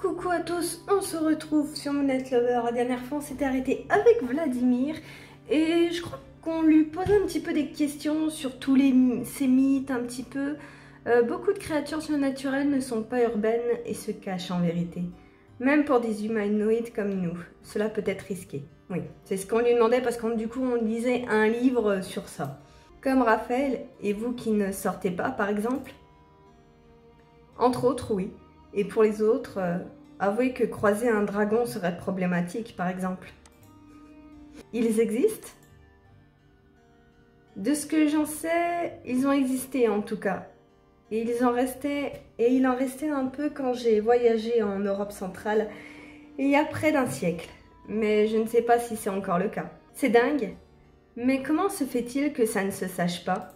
Coucou à tous, on se retrouve sur Moonlight Lover. La dernière fois on s'était arrêté avec Vladimir et je crois qu'on lui posait un petit peu des questions sur tous ces mythes un petit peu. Beaucoup de créatures surnaturelles ne sont pas urbaines et se cachent en vérité. Même pour des humanoïdes comme nous, cela peut être risqué. Oui, c'est ce qu'on lui demandait parce qu'on du coup on lisait un livre sur ça. Comme Raphaël et vous qui ne sortez pas par exemple. Entre autres, oui. Et pour les autres, avouez que croiser un dragon serait problématique, par exemple. Ils existent? De ce que j'en sais, ils ont existé en tout cas. Et il en restait un peu quand j'ai voyagé en Europe centrale, il y a près d'un siècle. Mais je ne sais pas si c'est encore le cas. C'est dingue. Mais comment se fait-il que ça ne se sache pas?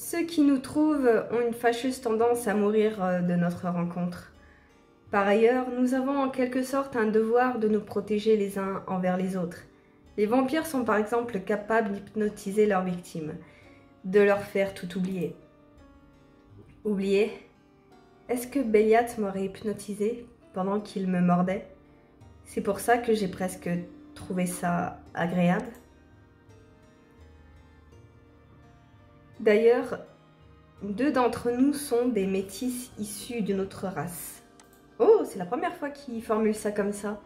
Ceux qui nous trouvent ont une fâcheuse tendance à mourir de notre rencontre. Par ailleurs, nous avons en quelque sorte un devoir de nous protéger les uns envers les autres. Les vampires sont par exemple capables d'hypnotiser leurs victimes, de leur faire tout oublier. Oublier? Est-ce que Béliat m'aurait hypnotisé pendant qu'il me mordait? C'est pour ça que j'ai presque trouvé ça agréable. D'ailleurs, 2 d'entre nous sont des métis issus d'une autre race. Oh, c'est la première fois qu'il formule ça comme ça.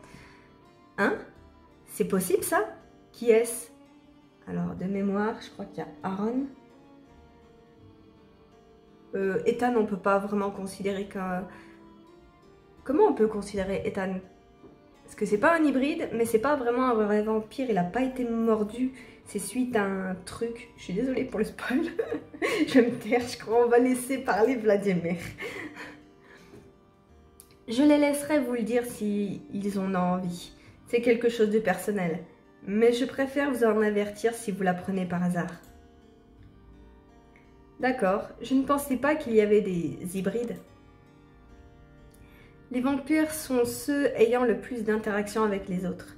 Hein? C'est possible ça? Qui est-ce? Alors, de mémoire, je crois qu'il y a Aaron. Ethan, on peut pas vraiment considérer qu'un... Comment on peut considérer Ethan? Parce que c'est pas un hybride, mais c'est pas vraiment un vrai vampire, il a pas été mordu. C'est suite à un truc. Je suis désolée pour le spoil. Je vais me taire, je crois qu'on va laisser parler Vladimir. Je les laisserai vous le dire si ils en ont envie. C'est quelque chose de personnel. Mais je préfère vous en avertir si vous l'apprenez par hasard. D'accord, je ne pensais pas qu'il y avait des hybrides. Les vampires sont ceux ayant le plus d'interactions avec les autres.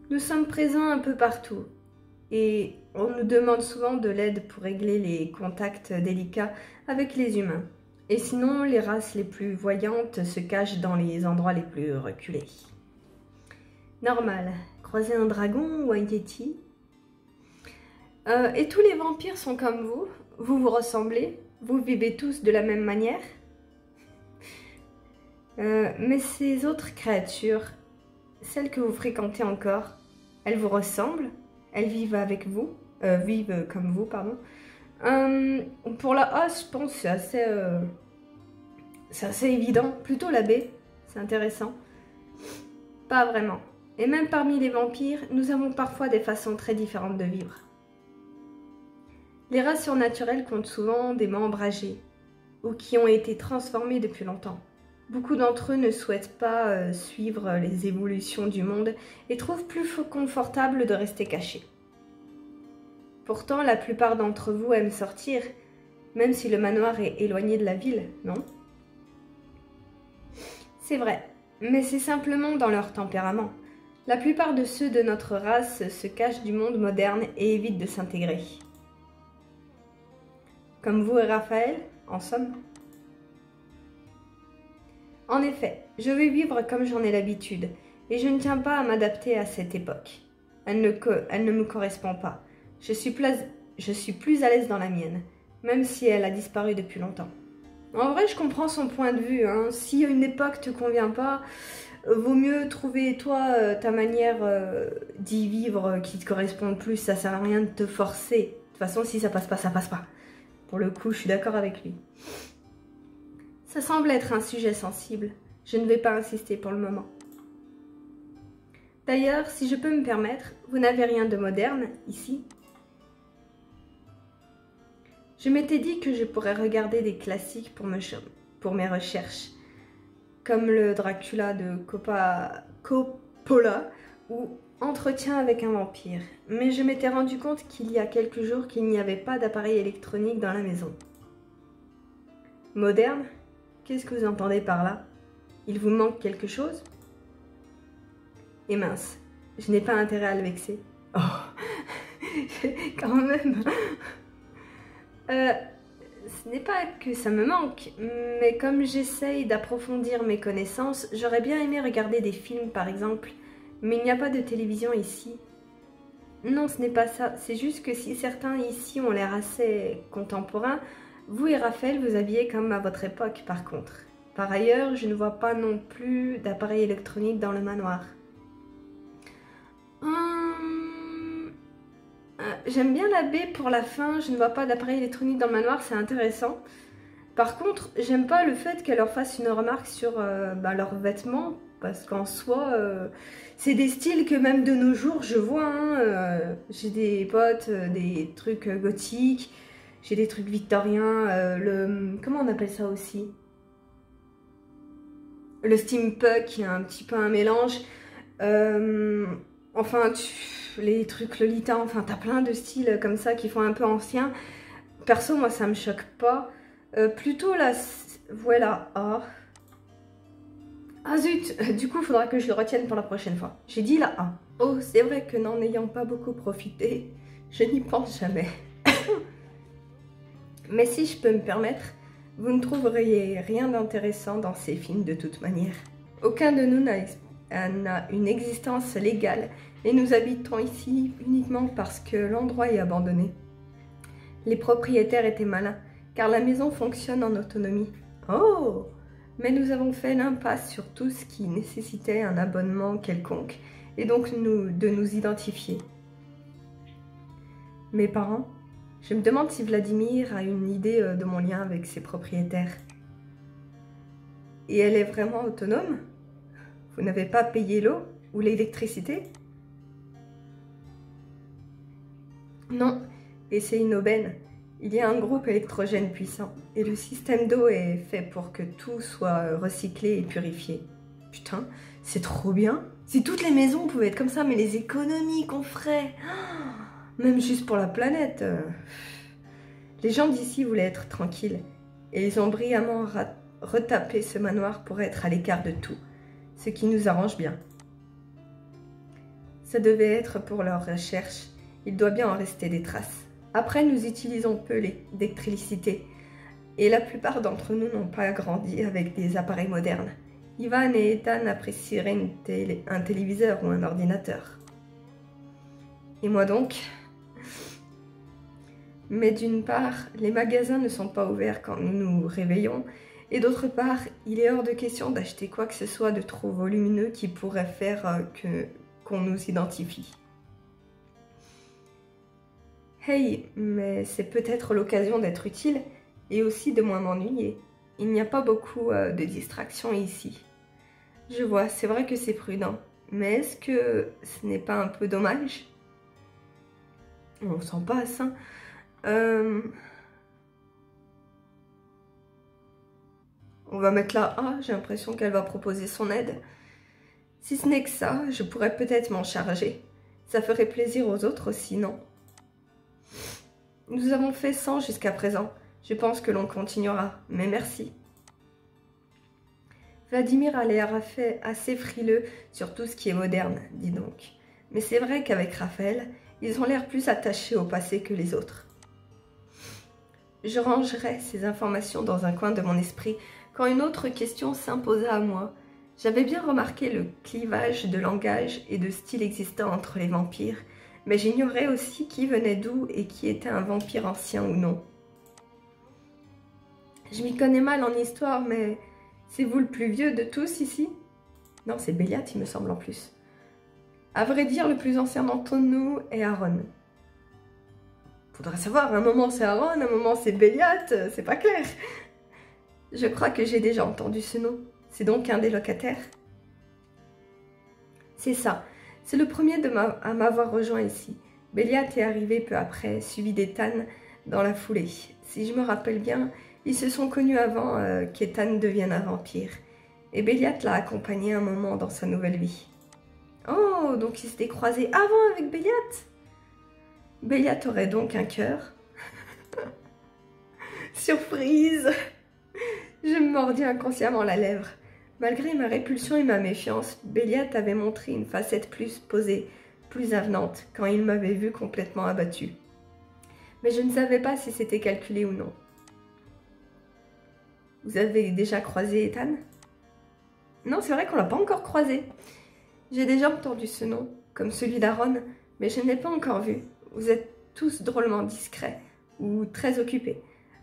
Nous sommes présents un peu partout. Et on nous demande souvent de l'aide pour régler les contacts délicats avec les humains. Et sinon, les races les plus voyantes se cachent dans les endroits les plus reculés. Normal, croiser un dragon ou un yeti. Et tous les vampires sont comme vous? Vous vous ressemblez? Vous vivez tous de la même manière? Mais ces autres créatures, celles que vous fréquentez encore, elles vous ressemblent? Elles vivent avec vous, vivent comme vous, pardon. Pour la A, je pense que c'est assez évident. Plutôt la B, c'est intéressant. Pas vraiment. Et même parmi les vampires, nous avons parfois des façons très différentes de vivre. Les races surnaturelles comptent souvent des membres âgés, ou qui ont été transformés depuis longtemps. Beaucoup d'entre eux ne souhaitent pas suivre les évolutions du monde et trouvent plus confortable de rester cachés. Pourtant, la plupart d'entre vous aiment sortir, même si le manoir est éloigné de la ville, non? C'est vrai, mais c'est simplement dans leur tempérament. La plupart de ceux de notre race se cachent du monde moderne et évitent de s'intégrer. Comme vous et Raphaël, en somme. En effet, je vais vivre comme j'en ai l'habitude, et je ne tiens pas à m'adapter à cette époque. Elle ne me correspond pas. Je suis plus à l'aise dans la mienne, même si elle a disparu depuis longtemps. En vrai, je comprends son point de vue. Hein. Si une époque te convient pas, vaut mieux trouver toi ta manière d'y vivre qui te correspond plus. Ça sert à rien de te forcer. De toute façon, si ça passe pas, ça passe pas. Pour le coup, je suis d'accord avec lui. Ça semble être un sujet sensible. Je ne vais pas insister pour le moment. D'ailleurs, si je peux me permettre, vous n'avez rien de moderne ici? Je m'étais dit que je pourrais regarder des classiques pour mes recherches, comme le Dracula de Coppola ou Entretien avec un vampire. Mais je m'étais rendu compte qu'il y a quelques jours qu'il n'y avait pas d'appareil électronique dans la maison. Moderne? Qu'est-ce que vous entendez par là? Il vous manque quelque chose? Et mince, je n'ai pas intérêt à le vexer. Oh, quand même. Ce n'est pas que ça me manque, mais comme j'essaye d'approfondir mes connaissances, j'aurais bien aimé regarder des films par exemple, mais il n'y a pas de télévision ici. Non, ce n'est pas ça, c'est juste que si certains ici ont l'air assez contemporains, vous et Raphaël vous habillez comme à votre époque par contre. Par ailleurs, je ne vois pas non plus d'appareils électroniques dans le manoir. J'aime bien la baie pour la fin, je ne vois pas d'appareil électronique dans le manoir, c'est intéressant. Par contre, j'aime pas le fait qu'elle leur fasse une remarque sur leurs vêtements, parce qu'en soi, c'est des styles que même de nos jours, je vois. Hein, j'ai des potes, des trucs gothiques, j'ai des trucs victoriens, comment on appelle ça aussi? Le steampunk, qui est un petit peu un mélange. Enfin, les trucs Lolita, enfin, t'as plein de styles comme ça qui font un peu ancien. Perso, moi, ça me choque pas. Plutôt la... Voilà. Ah. Ah zut, du coup, il faudra que je le retienne pour la prochaine fois. J'ai dit la A. Oh, c'est vrai que n'en ayant pas beaucoup profité, je n'y pense jamais. Mais si je peux me permettre, vous ne trouveriez rien d'intéressant dans ces films de toute manière. Aucun de nous n'a une existence légale et nous habitons ici uniquement parce que l'endroit est abandonné. Les propriétaires étaient malins, car la maison fonctionne en autonomie. Oh! Mais nous avons fait l'impasse sur tout ce qui nécessitait un abonnement quelconque, et donc de nous identifier. Mes parents? Je me demande si Vladimir a une idée de mon lien avec ses propriétaires. Et elle est vraiment autonome? Vous n'avez pas payé l'eau ou l'électricité? Non, et c'est une aubaine. Il y a un groupe électrogène puissant et le système d'eau est fait pour que tout soit recyclé et purifié. Putain, c'est trop bien. Si toutes les maisons pouvaient être comme ça, mais les économies qu'on ferait, même juste pour la planète. Les gens d'ici voulaient être tranquilles et ils ont brillamment retapé ce manoir pour être à l'écart de tout, ce qui nous arrange bien. Ça devait être pour leurs recherches, il doit bien en rester des traces. Après, nous utilisons peu l'électricité et la plupart d'entre nous n'ont pas grandi avec des appareils modernes. Ivan et Ethan apprécieraient un téléviseur ou un ordinateur. Et moi donc? Mais d'une part, les magasins ne sont pas ouverts quand nous nous réveillons et d'autre part, il est hors de question d'acheter quoi que ce soit de trop volumineux qui pourrait faire qu'on nous identifie. Hey, mais c'est peut-être l'occasion d'être utile et aussi de moins m'ennuyer. Il n'y a pas beaucoup de distractions ici. Je vois, c'est vrai que c'est prudent, mais est-ce que ce n'est pas un peu dommage? On s'en passe, hein. On va mettre la A, j'ai l'impression qu'elle va proposer son aide. Si ce n'est que ça, je pourrais peut-être m'en charger. Ça ferait plaisir aux autres aussi, non? Nous avons fait 100 jusqu'à présent. Je pense que l'on continuera, mais merci. Vladimir a l'air assez frileux sur tout ce qui est moderne, dis donc. Mais c'est vrai qu'avec Raphaël, ils ont l'air plus attachés au passé que les autres. Je rangerai ces informations dans un coin de mon esprit quand une autre question s'imposa à moi. J'avais bien remarqué le clivage de langage et de style existant entre les vampires, mais j'ignorais aussi qui venait d'où et qui était un vampire ancien ou non. Je m'y connais mal en histoire, mais c'est vous le plus vieux de tous ici? Non, c'est Béliat, il me semble en plus. À vrai dire, le plus ancien d'entre nous est Aaron. Faudrait savoir, un moment c'est Aaron, un moment c'est Béliat, c'est pas clair. Je crois que j'ai déjà entendu ce nom. C'est donc un des locataires? C'est ça. C'est le premier à m'avoir rejoint ici. Béliat est arrivé peu après, suivi d'Ethan dans la foulée. Si je me rappelle bien, ils se sont connus avant qu'Ethan devienne un vampire. Et Béliat l'a accompagné un moment dans sa nouvelle vie. Oh, donc ils s'étaient croisés avant avec Béliat? Béliat aurait donc un cœur. Surprise! Je me mordis inconsciemment la lèvre. Malgré ma répulsion et ma méfiance, Béliat avait montré une facette plus posée, plus avenante, quand il m'avait vu complètement abattu. Mais je ne savais pas si c'était calculé ou non. Vous avez déjà croisé Ethan? Non, c'est vrai qu'on l'a pas encore croisé. J'ai déjà entendu ce nom, comme celui d'Aaron, mais je ne l'ai pas encore vu. Vous êtes tous drôlement discrets ou très occupés.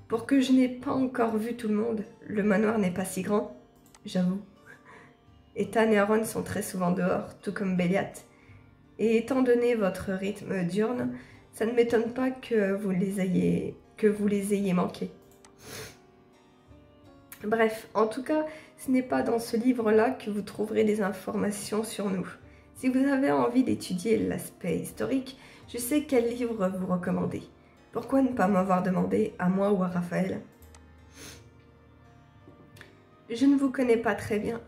Pour que je n'ai pas encore vu tout le monde, le manoir n'est pas si grand, j'avoue. Ethan et Aaron sont très souvent dehors, tout comme Béliat. Et étant donné votre rythme diurne, ça ne m'étonne pas que vous les ayez manqués. Bref, en tout cas, ce n'est pas dans ce livre-là que vous trouverez des informations sur nous. Si vous avez envie d'étudier l'aspect historique, je sais quel livre vous recommander. Pourquoi ne pas m'avoir demandé à moi ou à Raphaël? Je ne vous connais pas très bien.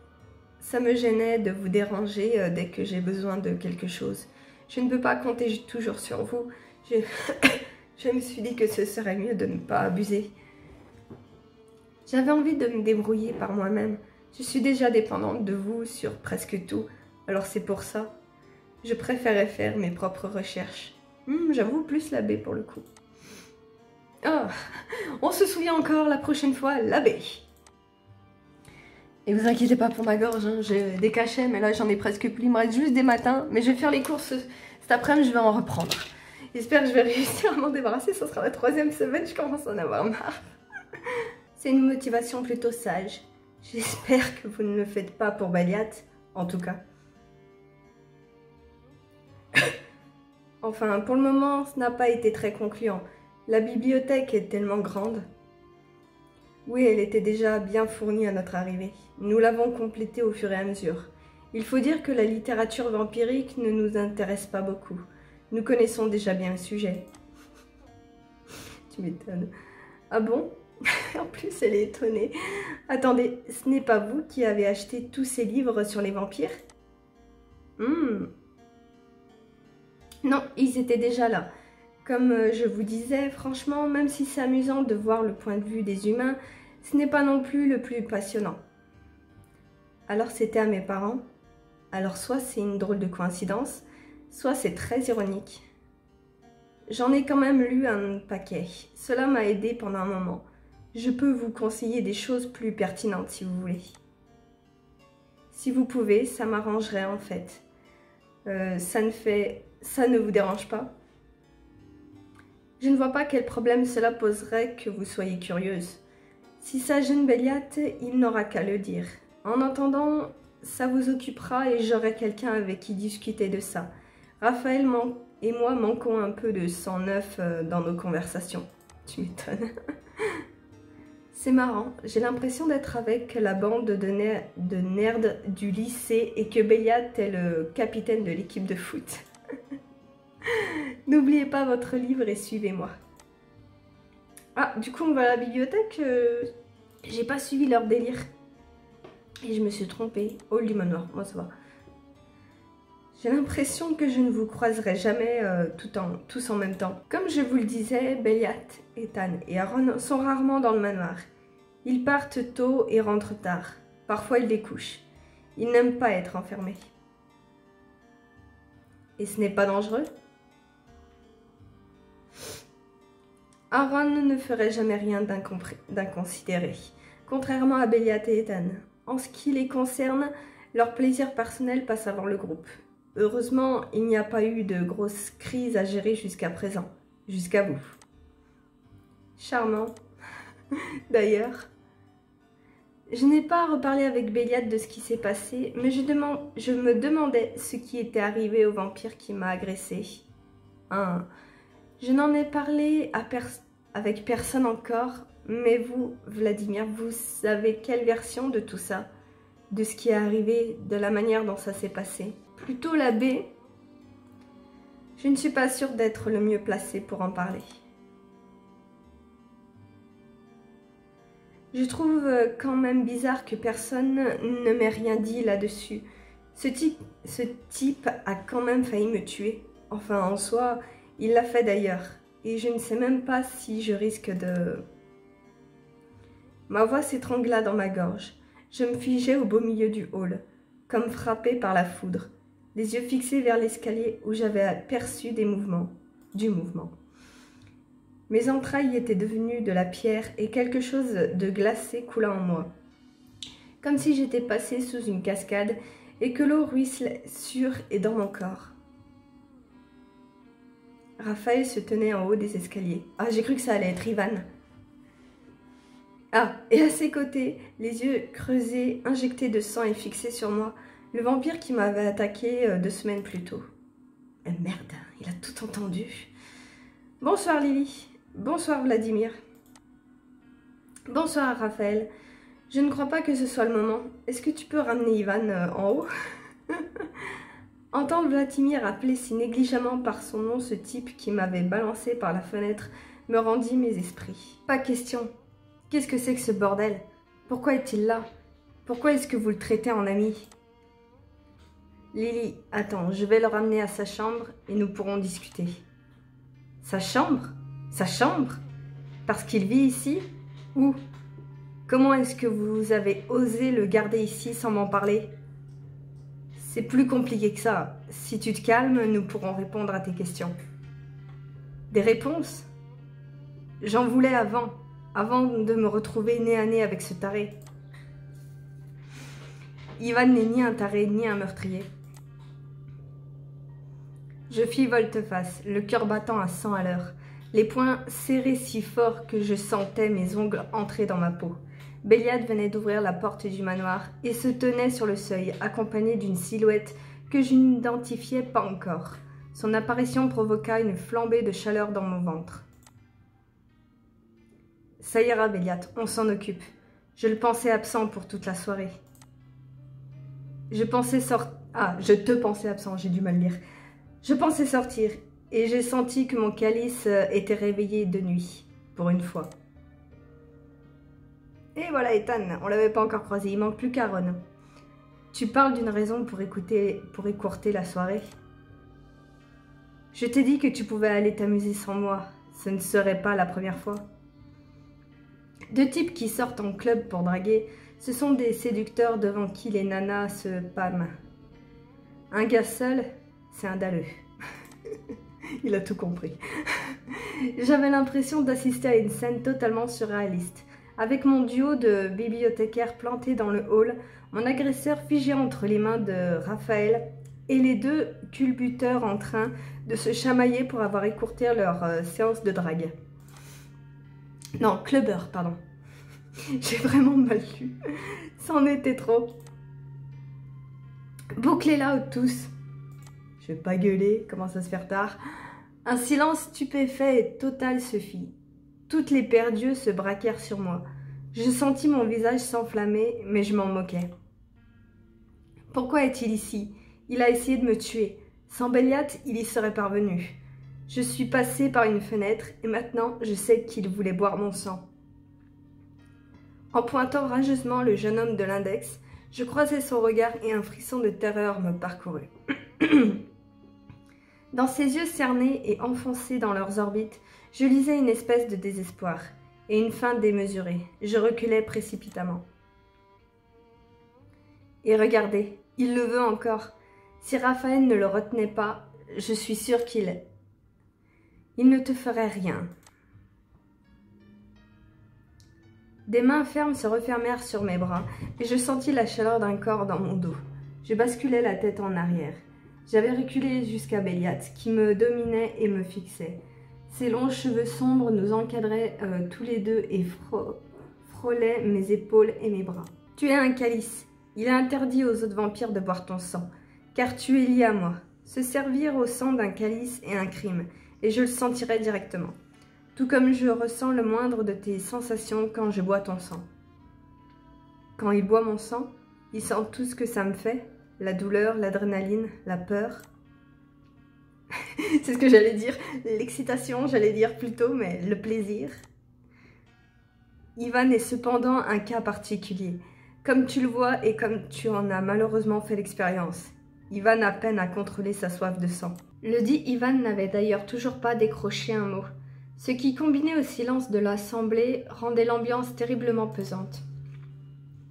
Ça me gênait de vous déranger dès que j'ai besoin de quelque chose. Je ne peux pas compter toujours sur vous. Je me suis dit que ce serait mieux de ne pas abuser. J'avais envie de me débrouiller par moi-même. Je suis déjà dépendante de vous sur presque tout, alors c'est pour ça. Je préférais faire mes propres recherches. J'avoue plus l'abbé pour le coup. Oh, on se souvient encore la prochaine fois, l'abbé. Et vous inquiétez pas pour ma gorge, hein, j'ai des cachets, mais là j'en ai presque plus. Il me reste juste des matins, mais je vais faire les courses cet après-midi, je vais en reprendre. J'espère que je vais réussir à m'en débarrasser, ce sera la 3e semaine, je commence à en avoir marre. C'est une motivation plutôt sage. J'espère que vous ne le faites pas pour Béliat, en tout cas. Enfin, pour le moment, ce n'a pas été très concluant. La bibliothèque est tellement grande. Oui, elle était déjà bien fournie à notre arrivée. Nous l'avons complétée au fur et à mesure. Il faut dire que la littérature vampirique ne nous intéresse pas beaucoup. Nous connaissons déjà bien le sujet. Tu m'étonnes. Ah bon? En plus, elle est étonnée. Attendez, ce n'est pas vous qui avez acheté tous ces livres sur les vampires? Non, ils étaient déjà là. Comme je vous disais, franchement, même si c'est amusant de voir le point de vue des humains, ce n'est pas non plus le plus passionnant. Alors c'était à mes parents. Alors soit c'est une drôle de coïncidence, soit c'est très ironique. J'en ai quand même lu un paquet. Cela m'a aidé pendant un moment. Je peux vous conseiller des choses plus pertinentes si vous voulez. Si vous pouvez, ça m'arrangerait en fait. Ça ne vous dérange pas? Je ne vois pas quel problème cela poserait que vous soyez curieuse. Si ça gêne Béliat, il n'aura qu'à le dire. En attendant, ça vous occupera et j'aurai quelqu'un avec qui discuter de ça. Raphaël et moi manquons un peu de sang neuf dans nos conversations. Tu m'étonnes. C'est marrant, j'ai l'impression d'être avec la bande de nerds du lycée et que Béliat est le capitaine de l'équipe de foot. N'oubliez pas votre livre et suivez-moi. Ah, du coup on va à la bibliothèque. J'ai pas suivi leur délire. Et je me suis trompée. Hall du manoir, moi ça va. J'ai l'impression que je ne vous croiserai jamais tous en même temps. Comme je vous le disais, Béliat, Ethan et Aaron sont rarement dans le manoir. Ils partent tôt et rentrent tard. Parfois ils découchent. Ils n'aiment pas être enfermés. Et ce n'est pas dangereux? Aaron ne ferait jamais rien d'inconsidéré, contrairement à Béliat et Ethan. En ce qui les concerne, leur plaisir personnel passe avant le groupe. Heureusement, il n'y a pas eu de grosses crises à gérer jusqu'à présent, jusqu'à vous. Charmant. D'ailleurs, je n'ai pas reparlé avec Béliat de ce qui s'est passé, mais je me demandais ce qui était arrivé au vampire qui m'a agressé. Je n'en ai parlé avec personne encore, mais vous, Vladimir, vous savez quelle version de tout ça? De ce qui est arrivé, de la manière dont ça s'est passé? Plutôt l'abbé. Je ne suis pas sûre d'être le mieux placé pour en parler. Je trouve quand même bizarre que personne ne m'ait rien dit là-dessus. Ce type a quand même failli me tuer. Enfin, en soi, il l'a fait d'ailleurs. Et je ne sais même pas si je risque de... Ma voix s'étrangla dans ma gorge. Je me figeai au beau milieu du hall, comme frappée par la foudre, les yeux fixés vers l'escalier où j'avais aperçu du mouvement. Mes entrailles étaient devenues de la pierre et quelque chose de glacé coula en moi. Comme si j'étais passée sous une cascade et que l'eau ruisselait sur et dans mon corps. Raphaël se tenait en haut des escaliers. Ah, j'ai cru que ça allait être Ivan. Ah, et à ses côtés, les yeux creusés, injectés de sang et fixés sur moi, le vampire qui m'avait attaqué 2 semaines plus tôt. Merde, il a tout entendu. Bonsoir Lily. Bonsoir Vladimir. Bonsoir Raphaël. Je ne crois pas que ce soit le moment. Est-ce que tu peux ramener Ivan en haut? Entendre Vladimir appeler si négligemment par son nom ce type qui m'avait balancé par la fenêtre me rendit mes esprits. Pas question. Qu'est-ce que c'est que ce bordel? Pourquoi est-il là? Pourquoi est-ce que vous le traitez en ami? Lily, attends, je vais le ramener à sa chambre et nous pourrons discuter. Sa chambre? Sa chambre? Parce qu'il vit ici? Où? Comment est-ce que vous avez osé le garder ici sans m'en parler? C'est plus compliqué que ça. Si tu te calmes, nous pourrons répondre à tes questions. Des réponses? J'en voulais avant de me retrouver nez à nez avec ce taré. Ivan n'est ni un taré, ni un meurtrier. Je fis volte-face, le cœur battant à 100 à l'heure, les poings serrés si fort que je sentais mes ongles entrer dans ma peau. Béliade venait d'ouvrir la porte du manoir et se tenait sur le seuil, accompagnée d'une silhouette que je n'identifiais pas encore. Son apparition provoqua une flambée de chaleur dans mon ventre. Ça ira, Béliade, on s'en occupe. Je le pensais absent pour toute la soirée. Je te pensais absent, j'ai du mal lire. Je pensais sortir, et j'ai senti que mon calice était réveillé de nuit, pour une fois. Et voilà Ethan, on l'avait pas encore croisé, il manque plus qu'Aaron. Tu parles d'une raison pour écourter la soirée. Je t'ai dit que tu pouvais aller t'amuser sans moi, ce ne serait pas la première fois. 2 types qui sortent en club pour draguer, ce sont des séducteurs devant qui les nanas se pâment. Un gars seul, c'est un dalleux. Il a tout compris. J'avais l'impression d'assister à une scène totalement surréaliste. Avec mon duo de bibliothécaires planté dans le hall, mon agresseur figé entre les mains de Raphaël et les 2 culbuteurs en train de se chamailler pour avoir écourté leur séance de drague. Non, clubbeur, pardon. J'ai vraiment mal lu. C'en était trop. Bouclez-la tous. Je vais pas gueuler, commence à se faire tard. Un silence stupéfait et total se fit. Toutes les paires d'yeux se braquèrent sur moi. Je sentis mon visage s'enflammer, mais je m'en moquais. Pourquoi est-il ici? Il a essayé de me tuer. Sans Béliade, il y serait parvenu. Je suis passée par une fenêtre et maintenant je sais qu'il voulait boire mon sang. En pointant rageusement le jeune homme de l'index, je croisai son regard et un frisson de terreur me parcourut. Dans ses yeux cernés et enfoncés dans leurs orbites, je lisais une espèce de désespoir et une faim démesurée. Je reculais précipitamment. Et regardez, il le veut encore. Si Raphaël ne le retenait pas, je suis sûre qu'il... Il ne te ferait rien. Des mains fermes se refermèrent sur mes bras et je sentis la chaleur d'un corps dans mon dos. Je basculais la tête en arrière. J'avais reculé jusqu'à Béliade, qui me dominait et me fixait. Ses longs cheveux sombres nous encadraient tous les 2 et frôlaient mes épaules et mes bras. Tu es un calice. Il est interdit aux autres vampires de boire ton sang, car tu es lié à moi. Se servir au sang d'un calice est un crime, et je le sentirai directement. Tout comme je ressens le moindre de tes sensations quand je bois ton sang. Quand il boit mon sang, il sent tout ce que ça me fait. La douleur, l'adrénaline, la peur. C'est ce que j'allais dire. L'excitation, j'allais dire plutôt, mais le plaisir. Ivan est cependant un cas particulier. Comme tu le vois et comme tu en as malheureusement fait l'expérience. Ivan a peine à contrôler sa soif de sang. Le dit Ivan n'avait d'ailleurs toujours pas décroché un mot. Ce qui, combiné au silence de l'assemblée, rendait l'ambiance terriblement pesante.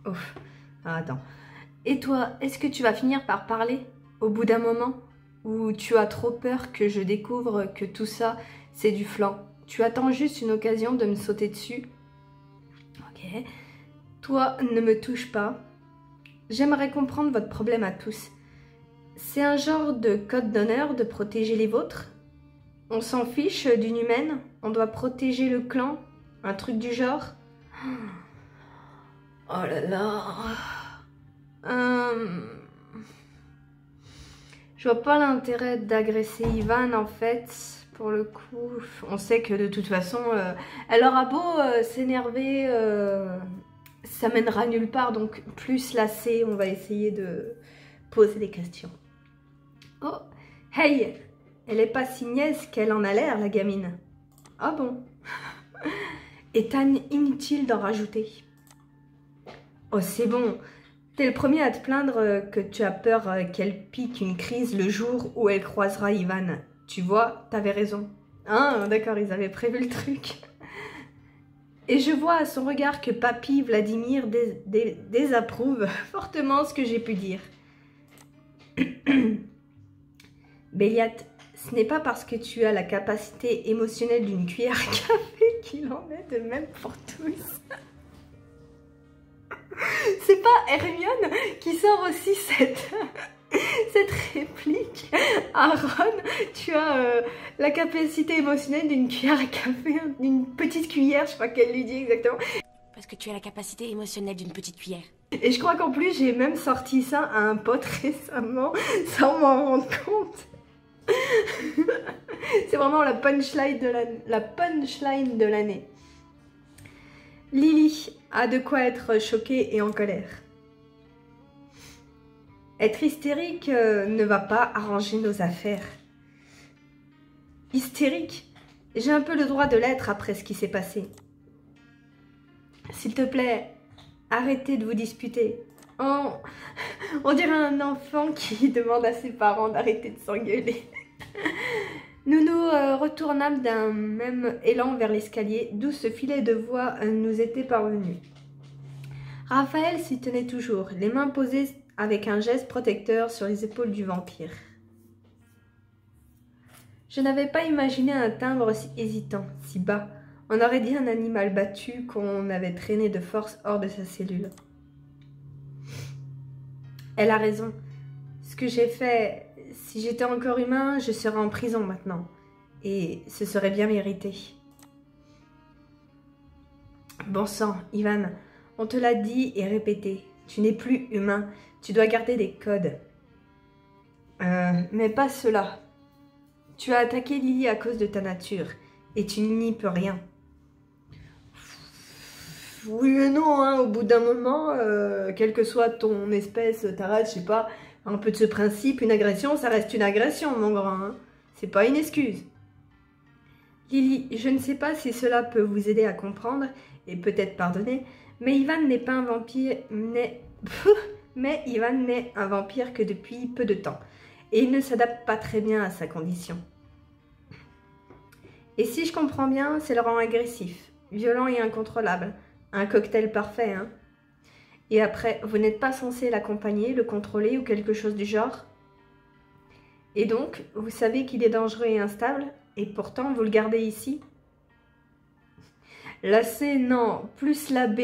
Ouf, attends. Et toi, est-ce que tu vas finir par parler, au bout d'un moment? Ou tu as trop peur que je découvre que tout ça, c'est du flan? Tu attends juste une occasion de me sauter dessus. Ok. Toi, ne me touche pas. J'aimerais comprendre votre problème à tous. C'est un genre de code d'honneur de protéger les vôtres? On s'en fiche d'une humaine? On doit protéger le clan? Un truc du genre? Oh là là. Je vois pas l'intérêt d'agresser Ivan en fait. Pour le coup, on sait que de toute façon, elle aura beau s'énerver, ça mènera nulle part. Donc plus lassée, on va essayer de poser des questions. Oh, hey, elle est pas si niaise qu'elle en a l'air, la gamine. Ah bon? Est inutile d'en rajouter. Oh, c'est bon. T'es le premier à te plaindre que tu as peur qu'elle pique une crise le jour où elle croisera Ivan. Tu vois, t'avais raison. Ah, d'accord, ils avaient prévu le truc. Et je vois à son regard que papy Vladimir désapprouve fortement ce que j'ai pu dire. Béliat, ce n'est pas parce que tu as la capacité émotionnelle d'une cuillère à café qu'il en est de même pour tous. C'est pas Hermione qui sort aussi cette réplique à Ron. Tu as la capacité émotionnelle d'une cuillère à café, d'une petite cuillère, je crois qu'elle lui dit exactement. Parce que tu as la capacité émotionnelle d'une petite cuillère. Et je crois qu'en plus j'ai même sorti ça à un pote récemment sans m'en rendre compte. C'est vraiment la punchline de l'année. Lily a de quoi être choquée et en colère. Être hystérique ne va pas arranger nos affaires. Hystérique? J'ai un peu le droit de l'être après ce qui s'est passé. S'il te plaît, arrêtez de vous disputer. Oh, on dirait un enfant qui demande à ses parents d'arrêter de s'engueuler. Nous nous retournâmes d'un même élan vers l'escalier, d'où ce filet de voix nous était parvenu. Raphaël s'y tenait toujours, les mains posées avec un geste protecteur sur les épaules du vampire. Je n'avais pas imaginé un timbre si hésitant, si bas. On aurait dit un animal battu qu'on avait traîné de force hors de sa cellule. Elle a raison. Ce que j'ai fait, si j'étais encore humain, je serais en prison maintenant. Et ce serait bien mérité. Bon sang, Ivan, on te l'a dit et répété. Tu n'es plus humain. Tu dois garder des codes. Mais pas cela. Tu as attaqué Lily à cause de ta nature. Et tu n'y peux rien. Oui mais non, hein, au bout d'un moment, quelle que soit ton espèce, ta race, je sais pas, un peu de ce principe, une agression, ça reste une agression, mon grand. Hein. C'est pas une excuse. Lily, je ne sais pas si cela peut vous aider à comprendre, et peut-être pardonner, mais Ivan n'est pas un vampire, mais Ivan n'est un vampire que depuis peu de temps, et il ne s'adapte pas très bien à sa condition. Et si je comprends bien, c'est le rang agressif, violent et incontrôlable. Un cocktail parfait, hein. Et après, vous n'êtes pas censé l'accompagner, le contrôler ou quelque chose du genre. Et donc, vous savez qu'il est dangereux et instable, et pourtant vous le gardez ici. La C, non, plus la B,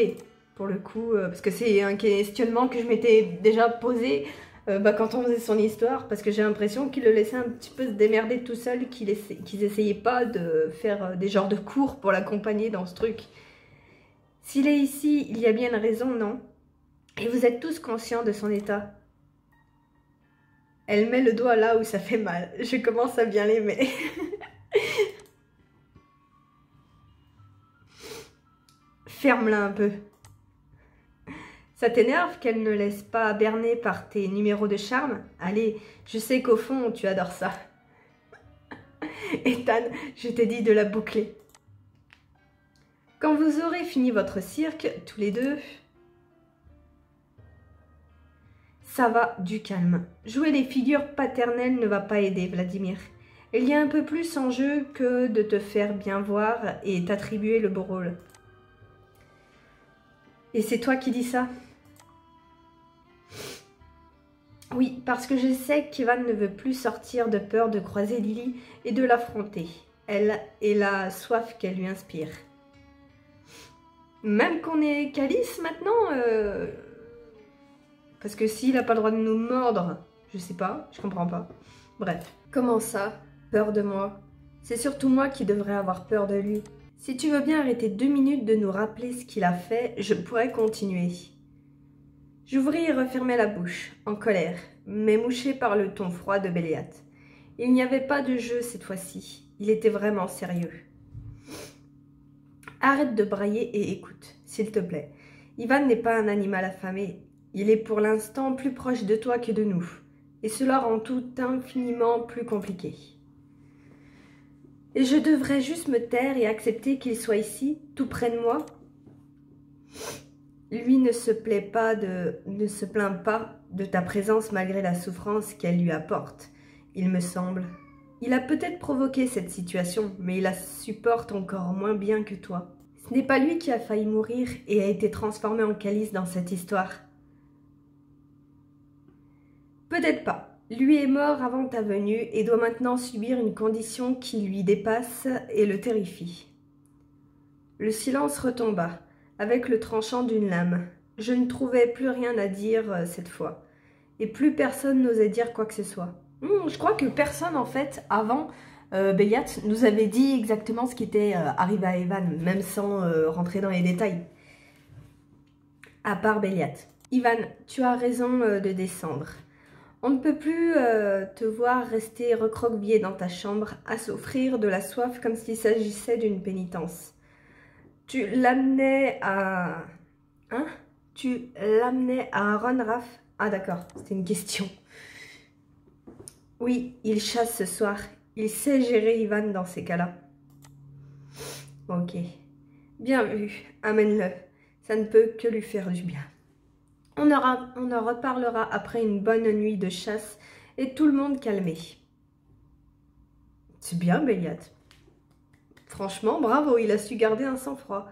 pour le coup, parce que c'est un questionnement que je m'étais déjà posé quand on faisait son histoire, parce que j'ai l'impression qu'il le laissait un petit peu se démerder tout seul, qu'ils essayaient pas de faire des genres de cours pour l'accompagner dans ce truc. S'il est ici, il y a bien une raison, non? Et vous êtes tous conscients de son état. Elle met le doigt là où ça fait mal. Je commence à bien l'aimer. Ferme-la un peu. Ça t'énerve qu'elle ne laisse pas berner par tes numéros de charme? Allez, je sais qu'au fond, tu adores ça. Ethan, je t'ai dit de la boucler. Quand vous aurez fini votre cirque, tous les deux, ça va du calme. Jouer les figures paternelles ne va pas aider, Vladimir. Il y a un peu plus en jeu que de te faire bien voir et t'attribuer le beau rôle. Et c'est toi qui dis ça? Oui, parce que je sais qu'Ivan ne veut plus sortir de peur de croiser Lily et de l'affronter. elle et la soif qu'elle lui inspire. Même qu'on est calice maintenant, parce que s'il n'a pas le droit de nous mordre, je sais pas, je comprends pas. Bref. Comment ça, peur de moi? C'est surtout moi qui devrais avoir peur de lui. Si tu veux bien arrêter 2 minutes de nous rappeler ce qu'il a fait, je pourrais continuer. J'ouvris et refermai la bouche, en colère, mais mouché par le ton froid de Béliat. Il n'y avait pas de jeu cette fois-ci, il était vraiment sérieux. Arrête de brailler et écoute, s'il te plaît. Ivan n'est pas un animal affamé, il est pour l'instant plus proche de toi que de nous, et cela rend tout infiniment plus compliqué. Et je devrais juste me taire et accepter qu'il soit ici, tout près de moi? Lui ne se plaint pas de ta présence malgré la souffrance qu'elle lui apporte, il me semble. Il a peut-être provoqué cette situation, mais il la supporte encore moins bien que toi. Ce n'est pas lui qui a failli mourir et a été transformé en calice dans cette histoire. Peut-être pas. Lui est mort avant ta venue et doit maintenant subir une condition qui lui dépasse et le terrifie. Le silence retomba, avec le tranchant d'une lame. Je ne trouvais plus rien à dire cette fois, et plus personne n'osait dire quoi que ce soit. Je crois que personne, en fait, avant, Béliat nous avait dit exactement ce qui était arrivé à Ivan, même sans rentrer dans les détails. À part Béliat. Ivan, tu as raison de descendre. On ne peut plus te voir rester recroquevillé dans ta chambre à souffrir de la soif comme s'il s'agissait d'une pénitence. Tu l'amenais à... Hein? Tu l'amenais à Ron Raff? Ah d'accord, c'était une question. Oui, il chasse ce soir. Il sait gérer Ivan dans ces cas-là. Ok. Bien vu. Amène-le. Ça ne peut que lui faire du bien. On en reparlera après une bonne nuit de chasse et tout le monde calmé. C'est bien, Béliat. Franchement, bravo, il a su garder un sang-froid.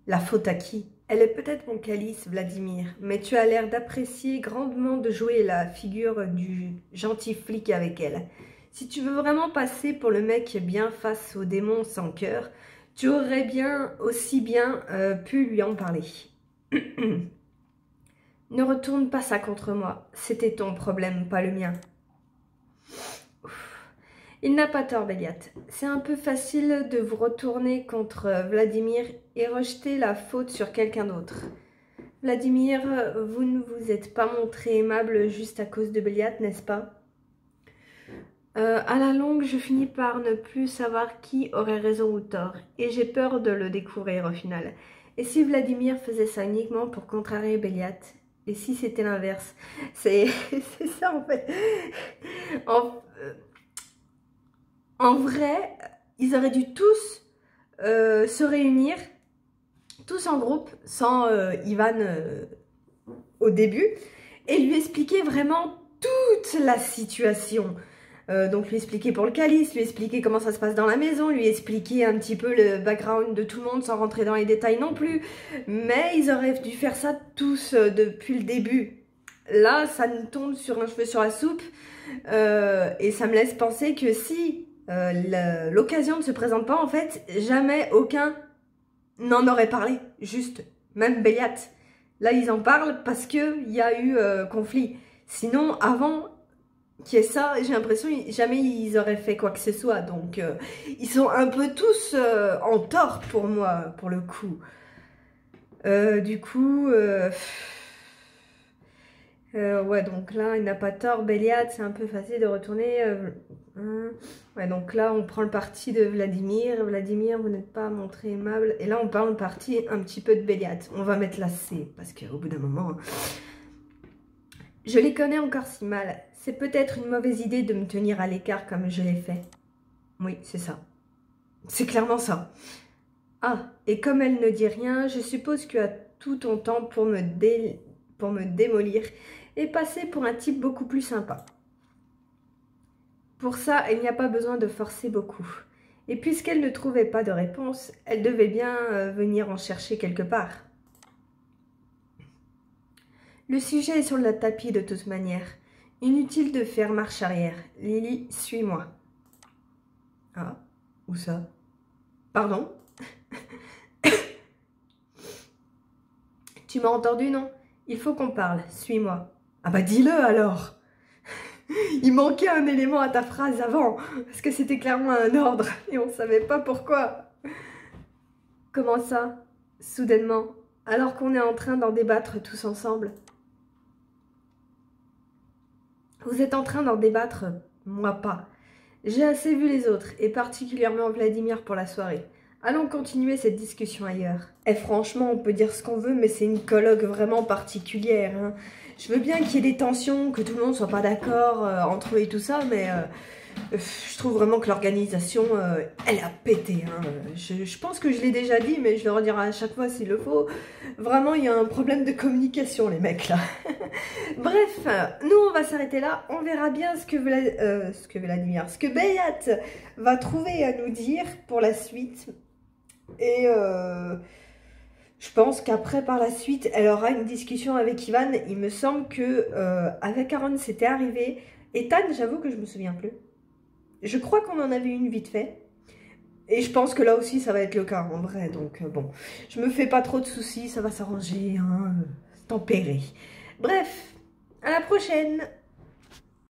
La faute à qui? Elle est peut-être mon calice, Vladimir, mais tu as l'air d'apprécier grandement de jouer la figure du gentil flic avec elle. Si tu veux vraiment passer pour le mec bien face au démon sans cœur, tu aurais bien aussi bien pu lui en parler. Ne retourne pas ça contre moi. C'était ton problème, pas le mien. Ouf. Il n'a pas tort, Béliat. C'est un peu facile de vous retourner contre Vladimir et rejeter la faute sur quelqu'un d'autre. Vladimir, vous ne vous êtes pas montré aimable juste à cause de Béliat, n'est-ce pas? À la longue, je finis par ne plus savoir qui aurait raison ou tort, et j'ai peur de le découvrir au final. Et si Vladimir faisait ça uniquement pour contrarier Béliat? Et si c'était l'inverse? C'est ça en fait. En vrai, ils auraient dû tous se réunir, tous en groupe, sans Ivan au début, et lui expliquer vraiment toute la situation. Donc lui expliquer pour le calice, lui expliquer comment ça se passe dans la maison, lui expliquer un petit peu le background de tout le monde sans rentrer dans les détails non plus. Mais ils auraient dû faire ça tous depuis le début. Là, ça nous tombe sur un cheveu sur la soupe et ça me laisse penser que si l'occasion ne se présente pas, en fait, jamais aucun n'en aurait parlé. Juste, même Béliat. Là, ils en parlent parce qu'il y a eu conflit. Sinon, avant... qui est ça, j'ai l'impression jamais ils auraient fait quoi que ce soit, donc ils sont un peu tous en tort pour moi, pour le coup. Du coup, ouais, donc là, il n'a pas tort, Béliat, c'est un peu facile de retourner. Ouais, donc là, on prend le parti de Vladimir. Vladimir, vous n'êtes pas montré aimable. Et là, on parle le parti un petit peu de Béliat. On va mettre la C, parce qu'au bout d'un moment... Je les connais encore si mal. C'est peut-être une mauvaise idée de me tenir à l'écart comme je l'ai fait. Oui, c'est ça. C'est clairement ça. Ah, et comme elle ne dit rien, je suppose que tu as tout ton temps pour me démolir et passer pour un type beaucoup plus sympa. Pour ça, il n'y a pas besoin de forcer beaucoup. Et puisqu'elle ne trouvait pas de réponse, elle devait bien venir en chercher quelque part. Le sujet est sur le tapis de toute manière. Inutile de faire marche arrière. Lily, suis-moi. Ah. Où ça? Pardon? Tu m'as entendu, non? Il faut qu'on parle, suis-moi. Ah bah dis-le alors! Il manquait un élément à ta phrase avant, parce que c'était clairement un ordre, et on savait pas pourquoi. Comment ça? Soudainement, alors qu'on est en train d'en débattre tous ensemble. Vous êtes en train d'en débattre, moi pas. J'ai assez vu les autres, et particulièrement Vladimir pour la soirée. Allons continuer cette discussion ailleurs. Et franchement, on peut dire ce qu'on veut, mais c'est une colloque vraiment particulière. Hein. Je veux bien qu'il y ait des tensions, que tout le monde soit pas d'accord entre eux et tout ça, mais je trouve vraiment que l'organisation, elle a pété. Hein. Je pense que je l'ai déjà dit, mais je le redirai à chaque fois s'il le faut. Vraiment, il y a un problème de communication, les mecs, là. Bref, nous, on va s'arrêter là. On verra bien ce que Beyat va trouver à nous dire pour la suite. Et je pense qu'après, par la suite, elle aura une discussion avec Ivan. Il me semble que avec Aaron, c'était arrivé. Et Tan, j'avoue que je me souviens plus. Je crois qu'on en avait une vite fait. Et je pense que là aussi, ça va être le cas en vrai. Donc bon, je me fais pas trop de soucis. Ça va s'arranger, hein, tempéré. Bref, à la prochaine!